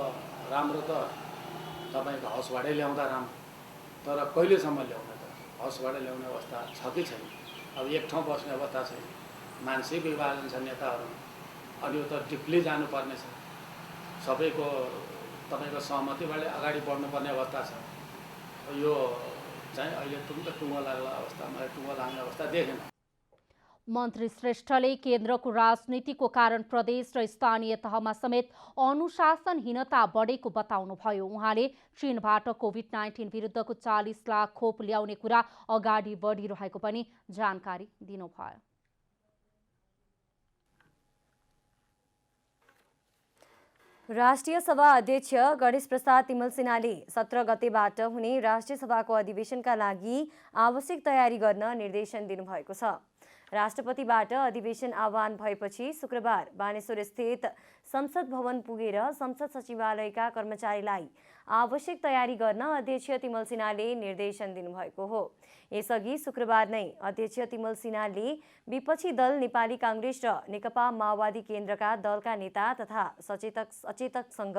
राम्रो त तपाईँको हाउसबाटै ल्याउँदा राम्रो, तर कहिलेसम्म ल्याउने त? हाउसबाट ल्याउने अवस्था छ कि छैन? अब एक ठाउँ बस्ने अवस्था छैन, मानसिक विभाजन छ नेताहरू, अनि यो त डिपली जानुपर्ने छ, सबैको तपाईँको सहमतिबाट अगाडि बढ्नुपर्ने अवस्था छ। यो चाहिँ अहिले टुङ्गो लाग्ने अवस्था, मलाई टुङ्गो लाग्ने अवस्था देखेन। मन्त्री श्रेष्ठले केन्द्रको राजनीतिको कारण प्रदेश र स्थानीय तहमा समेत अनुशासनहीनता बढेको बताउनुभयो। उहाँले चीनबाट कोभिड-19 विरुद्धको 40 लाख खोप ल्याउने कुरा अगाडि बढिरहेको पनि जानकारी दिनुभयो। राष्ट्रिय सभा अध्यक्ष गणेश प्रसाद तिमल सिन्हाले 17 गतेबाट हुने राष्ट्रिय सभाको अधिवेशनका लागि आवश्यक तयारी गर्न निर्देशन दिनुभएको छ। राष्ट्रपतिबाट अधिवेशन आह्वान भएपछि शुक्रबार बानेश्वर स्थित संसद भवन पुगेर संसद सचिवालयका कर्मचारीलाई आवश्यक तयारी गर्न अध्यक्ष तिमल सिन्हाले निर्देशन दिनुभएको हो। यसअघि शुक्रबार नै अध्यक्ष तिमल सिन्हाले विपक्षी दल नेपाली कांग्रेस र नेकपा माओवादी केन्द्रका दलका नेता तथा सचेतकसँग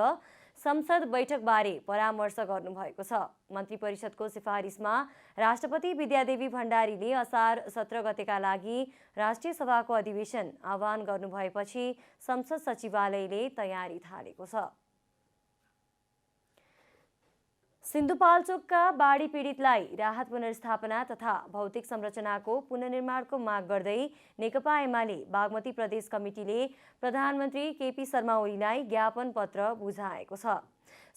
संसद बैठकबारे परामर्श गर्नुभएको छ। मन्त्री परिषदको सिफारिसमा राष्ट्रपति विद्यादेवी भण्डारीले असार 17 गतेका लागि राष्ट्रिय सभाको अधिवेशन आह्वान गर्नुभएपछि संसद सचिवालयले तयारी थालेको छ। सिन्धुपाल्चोकका बाढी पीडितलाई राहत पुनर्स्थापना तथा भौतिक संरचनाको पुनर्निर्माणको माग गर्दै नेकपा एमाले बागमती प्रदेश कमिटीले प्रधानमन्त्री केपी शर्मा ओलीलाई ज्ञापन पत्र बुझाएको छ।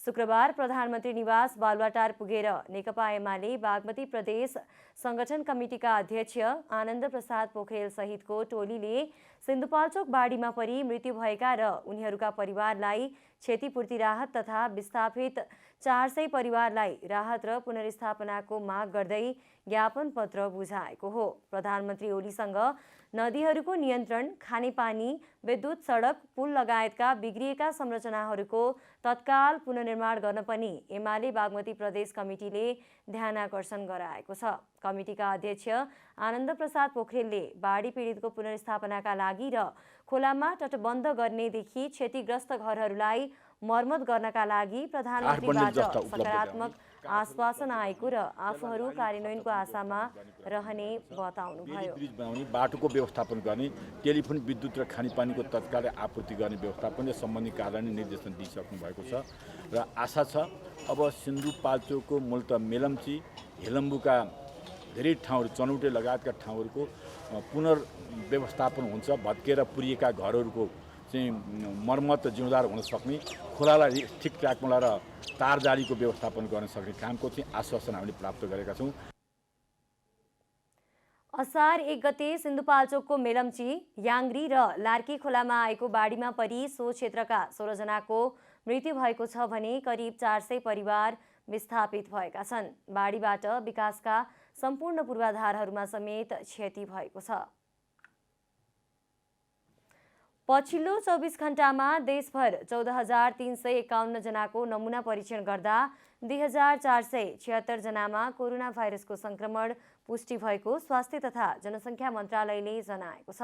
शुक्रबार प्रधानमन्त्री निवास बालुवाटार पुगेर नेकपा एमाले बागमती प्रदेश संगठन कमिटीका अध्यक्ष आनन्द प्रसाद पोखरेल सहितको टोलीले सिन्धुपाल्चोक बाढीमा परि मृत्यु भएका र उनीहरूका परिवारलाई क्षतिपूर्ति राहत तथा विस्थापित 400 परिवारलाई राहत र पुनर्स्थापनाको माग गर्दै ज्ञापन पत्र बुझाएको हो। प्रधानमन्त्री ओलीसँग नदीहरूको नियन्त्रण, खानेपानी, विद्युत, सडक, पुल लगायतका बिग्रिएका संरचनाहरूको तत्काल पुनर्निर्माण गर्न पनि एमाले बागमती प्रदेश कमिटीले ध्यानाकर्षण गराएको छ। कमिटीका अध्यक्ष आनन्द प्रसाद पोखरेलले बाढी पीडितको पुनर्स्थापनाका लागि र खोलामा तटबन्ध गर्नेदेखि क्षतिग्रस्त घरहरूलाई मर्मत गर्नका लागि प्रधानमन्त्रीबाट सकारात्मक आश्वासन आएको र आफूहरू कार्यान्वयनको आशामा रहने बताउनुभयो। ब्रिज बनाउने, बाटोको व्यवस्थापन गर्ने, टेलिफोन, विद्युत र खानेपानीको तत्काल आपूर्ति गर्ने व्यवस्थापनले सम्बन्धित कार्यालयले निर्देशन दिइसक्नु भएको छ र आशा छ अब सिन्धुपाल्चोकको मूलत मेलम्ची, हेलम्बुका धेरै ठाउँहरू, चनौटे लगायतका ठाउँहरूको पुनर्व्यवस्थापन हुन्छ। भत्केर पुरिएका घरहरूको चाहिँ मर्मत जिम्मेदार हुन सक्ने, खोलालाई ठिकठाक र तारजारीको व्यवस्थापन गर्न सक्ने कामको चाहिँ आश्वासन हामीले प्राप्त गरेका छौँ। असार 1 गते सिन्धुपाल्चोकको मेलम्ची, याङ्ग्री र लार्की खोलामा आएको बाढीमा परि सो क्षेत्रका 16 जनाको मृत्यु भएको छ भने करिब 400 परिवार विस्थापित भएका छन्। बाढीबाट विकासका सम्पूर्ण पूर्वाधारहरूमा समेत क्षति भएको छ। पछिल्लो 24 घण्टामा देशभर 14,351 जनाको नमुना परीक्षण गर्दा 2,476 जनामा कोरोना भाइरसको संक्रमण पुष्टि भएको स्वास्थ्य तथा जनसङ्ख्या मन्त्रालयले जनाएको छ।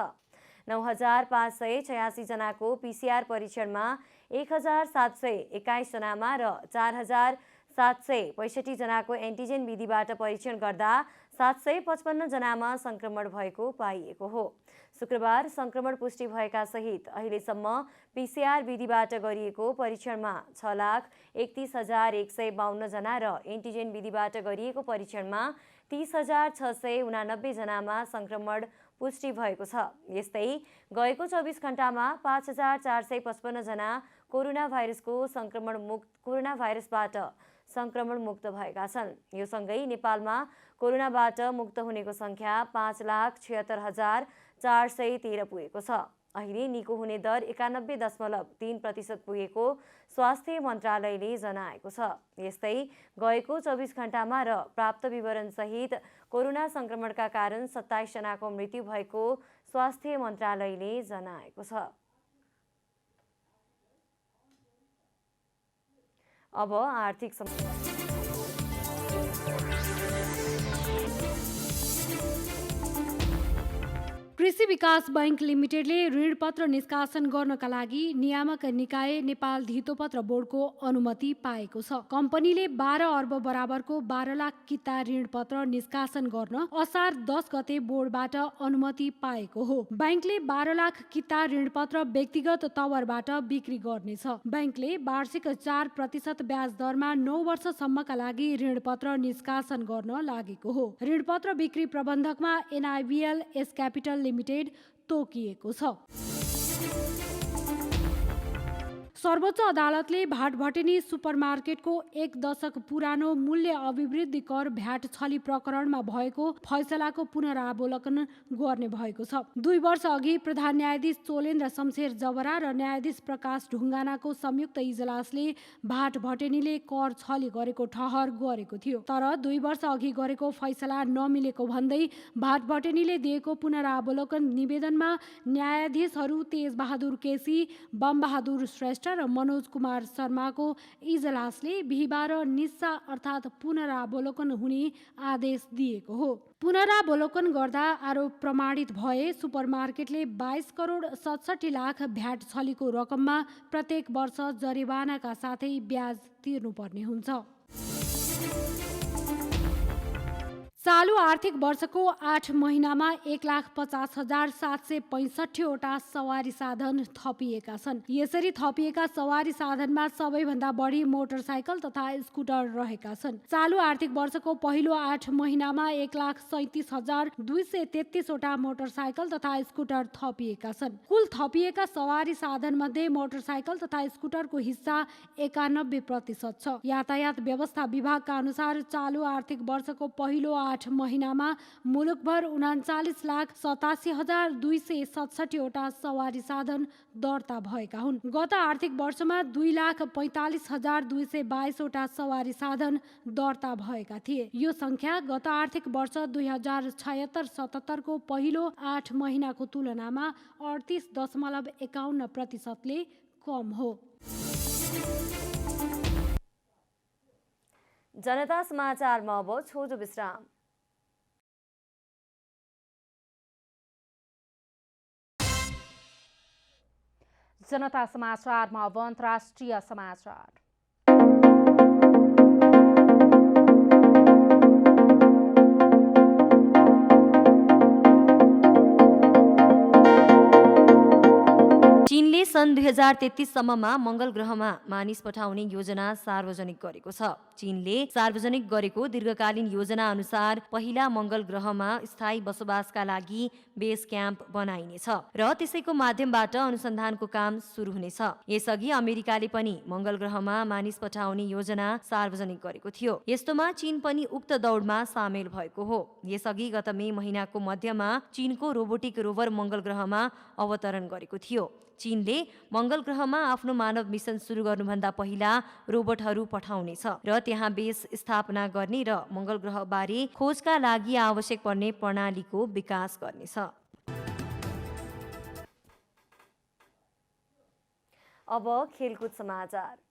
9,586 जनाको पीसीआर परीक्षणमा 1,721 जनामा र 4,765 जनाको एन्टिजेन विधिबाट परीक्षण गर्दा 755 जनामा संक्रमण भएको पाइएको हो। शुक्रबार संक्रमण पुष्टि भएका सहित अहिलेसम्म पीसीआर विधिबाट गरिएको परीक्षणमा 6,31,152 जना र एन्टिजेन विधिबाट गरिएको परीक्षणमा 30,689 जनामा संक्रमण पुष्टि भएको छ। यस्तै गएको 24 घण्टामा 5,455 जना कोरोना भाइरसबाट संक्रमण मुक्त भएका छन्। यो सँगै नेपालमा कोरोनाबाट मुक्त हुनेको संख्या 5,76,413 पुगेको छ। अहिले निको हुने दर 91.3% पुगेको स्वास्थ्य मन्त्रालयले जनाएको छ। यस्तै गएको 24 घण्टामा र प्राप्त विवरण सहित कोरोना संक्रमणका कारण 27 जनाको मृत्यु भएको स्वास्थ्य मन्त्रालयले जनाएको छ। अब आर्थिक कृषि विकास बैंक लिमिटेडले ऋणपत्र निष्कासन गर्नका लागि नियामक निकाय नेपाल धितोपत्र बोर्डको अनुमति पाएको छ। कम्पनीले 12 अर्ब बराबरको 12 लाख किता ऋणपत्र निष्कासन गर्न असार 10 गते बोर्डबाट अनुमति पाएको हो। बैंकले 12 लाख किता ऋणपत्र व्यक्तिगत तवरबाट बिक्री गर्नेछ। बैंकले वार्षिक 4% ब्याज दरमा 9 वर्षसम्मका लागि ऋणपत्र निष्कासन गर्न लागेको हो। ऋणपत्र बिक्री प्रबन्धकमा NIBL एस क्यापिटल लिमिटेड तोकिएको छ। सर्वोच्च अदालतले भाटभटेनी सुपरमार्केटको 1 दशक पुरानो मूल्य अभिवृद्धि कर भ्याट छली प्रकरणमा भएको फैसलाको पुनरावलोकन गर्ने भएको छ। 2 वर्ष अघि प्रधान न्यायाधीश चोलेन्द्र शमशेर जबरा र न्यायाधीश प्रकाश ढुङ्गानाको संयुक्त इजलासले भाटभटेनीले कर छली गरेको ठहर गरेको थियो। तर 2 वर्ष अघि गरेको फैसला नमिलेको भन्दै भाटभटेनीले दिएको पुनरावलोकन निवेदनमा न्यायाधीशहरू तेजबहादुर केसी, बमबहादुर श्रेष्ठ र मनोज कुमार शर्माको इजलासले बिहिबार निस्सा अर्थात् पुनरावलोकन हुने आदेश दिएको हो। पुनरावलोकन गर्दा आरोप प्रमाणित भए सुपरमार्केटले 22 करोड 67 लाख भ्याट छलीको रकममा प्रत्येक वर्ष जरिवानाका साथै ब्याज तिर्नुपर्ने हुन्छ। चालु आर्थिक वर्षको 8 महिनामा 1,50,765 वटा सवारी साधन थपिएका छन्। यसरी थपिएका सवारी साधनमा सबैभन्दा बढी मोटरसाइकल तथा स्कुटर रहेका छन्। चालु आर्थिक वर्षको पहिलो 8 महिनामा 1,37,233 वटा मोटरसाइकल तथा स्कुटर थपिएका छन्। कुल थपिएका सवारी साधन मध्ये मोटरसाइकल तथा स्कुटरको हिस्सा 91% छ। यातायात व्यवस्था विभागका अनुसार चालु आर्थिक वर्षको पहिलो 8 महिनामा मुलुकभर 39,87,267 वटा सवारी साधन दर्ता भएका हुन्। गत आर्थिक वर्षमा 2,45,222 वटा सवारी साधन दर्ता भएका थिए। यो संख्या गत आर्थिक वर्ष 2076-77 को पहिलो 8 महिनाको तुलनामा 38.51% कम हो। जनता समाचारमा अब छोटो विश्राम। जनता समाचारमा अब अन्तर्राष्ट्रिय समाचार। चीनले सन् 2033 सम्ममा मंगल ग्रहमा मानिस पठाउने योजना सार्वजनिक गरेको छ। चीनले सार्वजनिक गरेको दीर्घकालीन योजना अनुसार पहिला मंगल ग्रहमा स्थायी बसोबासका लागि बेस क्याम्प बनाइनेछ र त्यसैको माध्यमबाट अनुसन्धानको काम सुरु हुनेछ। यसअघि अमेरिकाले पनि मंगल ग्रहमा मानिस पठाउने योजना सार्वजनिक गरेको थियो। यस्तोमा चीन पनि उक्त दौडमा सामेल भएको हो। यसअघि गत मे महिनाको मध्यमा चीनको रोबोटिक रोभर मंगल ग्रहमा अवतरण गरेको थियो। चीनले मंगल ग्रहमा आफ्नो मानव मिसन सुरु गर्नुभन्दा पहिला रोबोटहरू पठाउनेछ र त्यहाँ बेस स्थापना गर्ने र मंगल ग्रह बारे खोजका लागि आवश्यक पर्ने प्रणालीको विकास गर्नेछ। अब खेलकुद समाचार।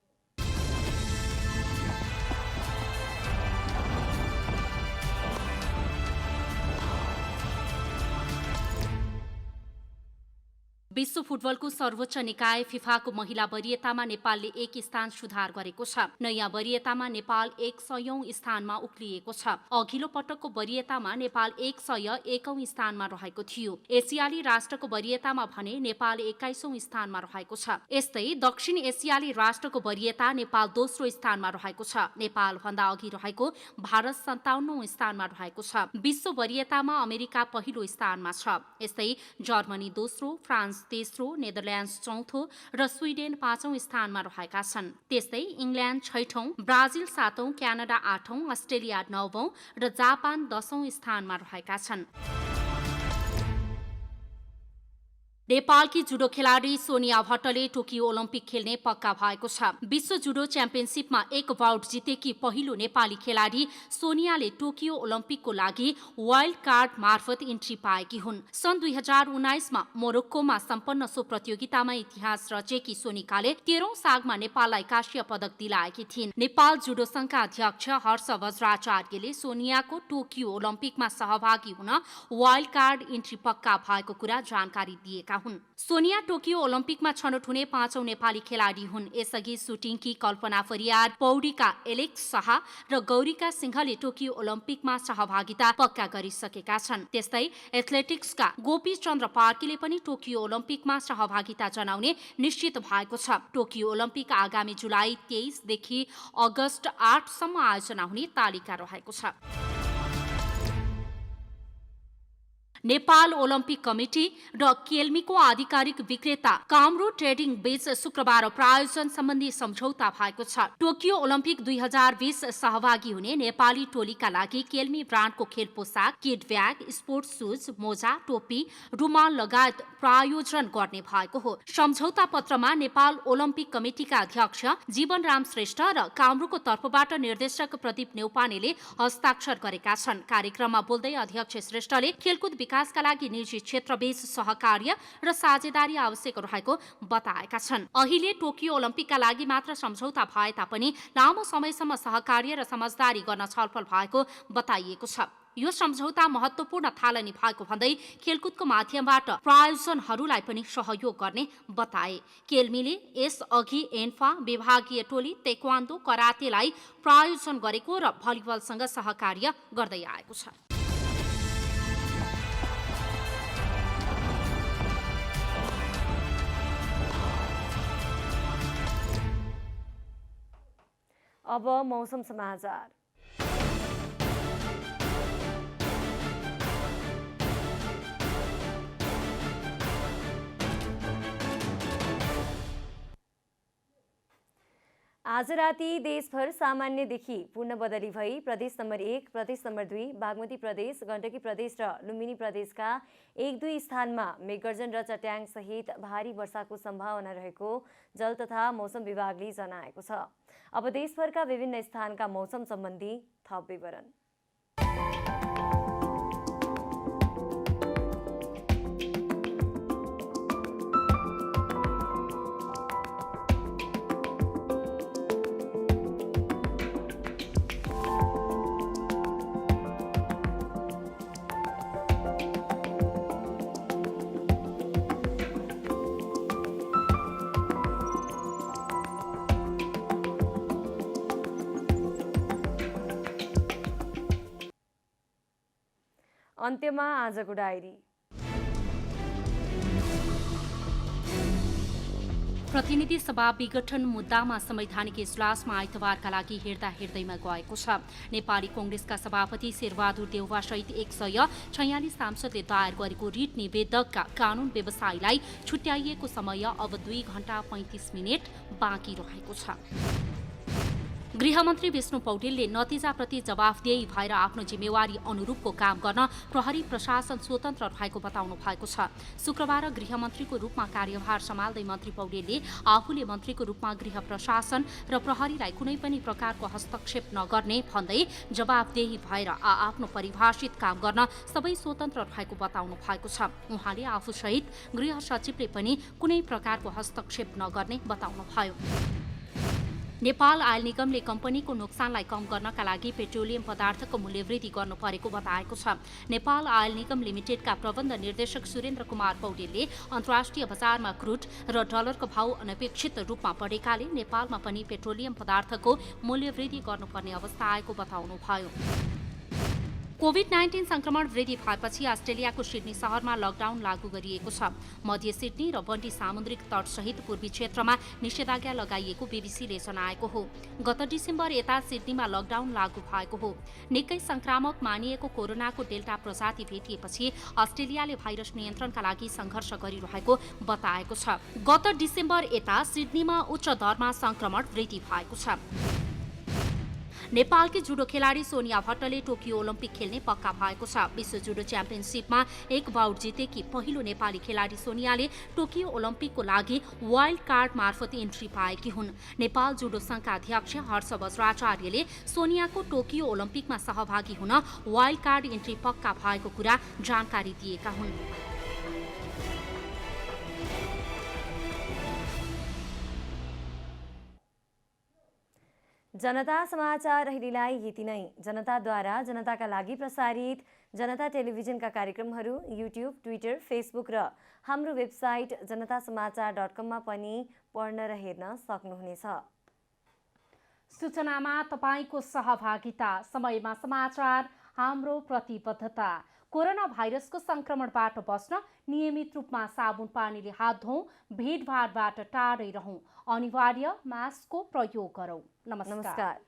विश्व फुटबलको सर्वोच्च निकाय फिफाको महिला वरियतामा नेपालले 1 स्थान सुधार गरेको छ। नयाँ वरियतामा नेपाल 100औं स्थानमा उक्लिएको छ। अघिल्लो पटकको वरियतामा नेपाल 101औं स्थानमा रहेको थियो। एसियाली राष्ट्रको वरियतामा भने नेपाल 21औं स्थानमा रहेको छ। यस्तै दक्षिण एसियाली राष्ट्रको वरियता नेपाल दोस्रो स्थानमा रहेको छ। नेपाल भन्दा अघि रहेको भारत 57औं स्थानमा रहेको छ। विश्व वरियतामा अमेरिका पहिलो स्थानमा छ। यस्तै जर्मनी दोस्रो, फ्रान्स तेस्रो, नेदरल्यान्ड्स चौथो र स्विडेन 5औं स्थानमा रहेका छन्। त्यस्तै इङ्ल्यान्ड 6औं, ब्राजिल 7औं, क्यानाडा 8औं, अस्ट्रेलिया 9औं र जापान 10औं स्थानमा रहेका छन्। नेपालकी जुडो खेलाडी सोनिया भट्टले टोकियो ओलम्पिक खेल्ने पक्का भएको छ। विश्व जुडो च्याम्पियनसिपमा एक बाउट जितेकी पहिलो नेपाली खेलाडी सोनियाले टोकियो ओलम्पिकको लागि वाइल्ड कार्ड मार्फत इन्ट्री पाएकी हुन्। सन् 2019मा मोरोक्कोमा सम्पन्न सो प्रतियोगितामा इतिहास रचेकी सोनिकाले 13औं सागमा नेपाललाई कांस्य पदक दिलाएकी थिइन्। नेपाल जुडो संघका अध्यक्ष हर्ष वज्राचार्यले सोनियाको टोकियो ओलम्पिकमा सहभागी हुन वाइल्ड कार्ड इन्ट्री पक्का भएको कुरा जानकारी दिएका हुन्। सोनिया टोकियो ओलम्पिकमा छनौट हुने 5औं नेपाली खेलाडी हुन्। यसअघि सुटिङकी कल्पना फरियार, पौडीका एलेक्स शाह र गौरीका सिंहले टोकियो ओलम्पिकमा सहभागिता पक्का गरिसकेका छन्। त्यस्तै एथलेटिक्सका गोपी चन्द्र पार्कीले पनि टोकियो ओलम्पिकमा सहभागिता जनाउने निश्चित भएको छ। टोकियो ओलम्पिक आगामी जुलाई 23 देखि अगस्त 8 सम्म आयोजना हुने तालिका रहेको छ। नेपाल ओलम्पिक कमिटी र केल्मीको आधिकारिक विक्रेता कामरू ट्रेडिङ बीच शुक्रबार प्रायोजन सम्बन्धी सम्झौता भएको छ। टोकियो ओलम्पिक 2020 सहभागी हुने नेपाली टोलीका लागि केल्मी ब्रान्डको खेल पोसाक, किट ब्याग, स्पोर्ट्स सुज, मोजा, टोपी, रुमाल लगायत प्रायोजन गर्ने भएको हो। सम्झौता पत्रमा नेपाल ओलम्पिक कमिटिका अध्यक्ष जीवन राम श्रेष्ठ र कामरूको तर्फबाट निर्देशक प्रदीप नेउपानेले हस्ताक्षर गरेका छन्। कार्यक्रममा बोल्दै अध्यक्ष श्रेष्ठले खेलकुद विकासका लागि निजी क्षेत्रबीच सहकार्य र साझेदारी आवश्यक रहेको बताएका छन्। अहिले टोकियो ओलम्पिकका लागि मात्र सम्झौता भए तापनि लामो समयसम्म सहकार्य र समझदारी गर्न छलफल भएको बताइएको छ। यो सम्झौता महत्वपूर्ण थालनी भएको भन्दै खेलकुदको माध्यमबाट प्रायोजनहरूलाई पनि सहयोग गर्ने बताए। केल्मीले यसअघि एन्फा विभागीय टोली, ताइक्वान्डो, करातेलाई प्रायोजन गरेको र भलिबलसँग सहकार्य गर्दै आएको छ। अब मौसम समाचार। आज राति देशभर सामान्यदेखि पूर्ण बदली भई प्रदेश नम्बर 1, प्रदेश नम्बर 2, बागमती प्रदेश, गण्डकी प्रदेश र लुम्बिनी प्रदेशका 1-2 स्थानमा मेघगर्जन र चट्याङ सहित भारी वर्षाको सम्भावना रहेको जल तथा मौसम विभागले जनाएको छ। अब देशभरका विभिन्न स्थानका मौसम सम्बन्धी थप विवरण। अन्त्यमा आजको डायरी। प्रतिनिधि सभा विघटन मुद्दामा संवैधानिक इजलासमा आइतबारका लागि हेर्दैमा गएको छ। नेपाली कांग्रेसका सभापति शेरबहादुर देउवा सहित 146 सांसदले दायर गरेको रिट निवेदकका कानून व्यवसायीलाई छुट्याइएको समय अब 2 घण्टा 35 मिनट बाँकी रहेको छ। गृहमन्त्री विष्णु पौडेलले नतिजाप्रति जवाफदेही भएर आफ्नो जिम्मेवारी अनुरूपको काम गर्न प्रहरी प्रशासन स्वतन्त्र रहेको बताउनु भएको छ। शुक्रबार गृहमन्त्रीको रूपमा कार्यभार सम्हाल्दै मन्त्री पौडेलले आफूले मन्त्रीको रूपमा गृह प्रशासन र प्रहरीलाई कुनै पनि प्रकारको हस्तक्षेप नगर्ने भन्दै जवाफदेही भएर आफ्नो परिभाषित काम गर्न सबै स्वतन्त्र रहेको बताउनु भएको छ। उहाँले आफूसहित गृह सचिवले पनि कुनै प्रकारको हस्तक्षेप नगर्ने बताउनुभयो। नेपाल आयल निगमले कम्पनीको नोक्सानलाई कम गर्नका लागि पेट्रोलियम पदार्थको मूल्यवृद्धि गर्नु परेको बताएको छ। नेपाल आयल निगम लिमिटेडका प्रबन्ध निर्देशक सुरेन्द्र कुमार पौडेलले अन्तर्राष्ट्रिय बजारमा क्रुड र डलरको भाव अनपेक्षित रूपमा बढेकाले नेपालमा पनि पेट्रोलियम पदार्थको मूल्यवृद्धि गर्नुपर्ने अवस्था आएको बताउनुभयो। कोभिड-19 संक्रमण वृद्धि भएपछि अस्ट्रेलियाको सिडनी शहरमा लकडाउन लागू गरिएको छ। मध्य सिडनी र बन्टी सामुद्रिक तटसहित पूर्वी क्षेत्रमा निषेधाज्ञा लगाइएको बीबीसीले जनाएको हो। गत डिसेम्बर यता सिडनीमा लकडाउन लागू भएको हो। निकै संक्रामक मानिएको कोरोनाको डेल्टा प्रजाति भेटिएपछि अस्ट्रेलियाले भाइरस नियन्त्रणका लागि सङ्घर्ष गरिरहेको बताएको छ। गत डिसेम्बर यता सिडनीमा उच्च दरमा संक्रमण वृद्धि भएको छ। नेपालकी जुडो खेलाडी सोनिया भट्टले टोकियो ओलम्पिक खेल्ने पक्का भएको छ। विश्व जुडो च्याम्पियनसिपमा 1 बाउट जितेकी पहिलो नेपाली खेलाडी सोनियाले टोकियो ओलम्पिकको लागि वाइल्ड कार्ड मार्फत एन्ट्री पाएकी हुन्। नेपाल जुडो संघका अध्यक्ष हर्ष बज्राचार्यले सोनियाको टोकियो ओलम्पिकमा सहभागी हुन वाइल्ड कार्ड एन्ट्री पक्का भएको कुरा जानकारी दिएका हुन्। जनता समाचार अहिलेलाई यति नै। जनताद्वारा जनताका लागि प्रसारित जनता टेलिभिजनका कार्यक्रमहरू युट्युब, ट्विटर, फेसबुक र हाम्रो वेबसाइट जनतासमाचार.com मा पनि पढ्न र हेर्न सक्नुहुनेछ। सूचनामा तपाईको सहभागिता, समयमा समाचार हाम्रो प्रतिबद्धता। कोरोना भाइरसको संक्रमणबाट बच्न नियमित रूपमा साबुन पानीले हात धौँ, भिडभाडबाट टाढै रहौँ, अनिवार्य मास्कको प्रयोग गरौँ। नमस्कार।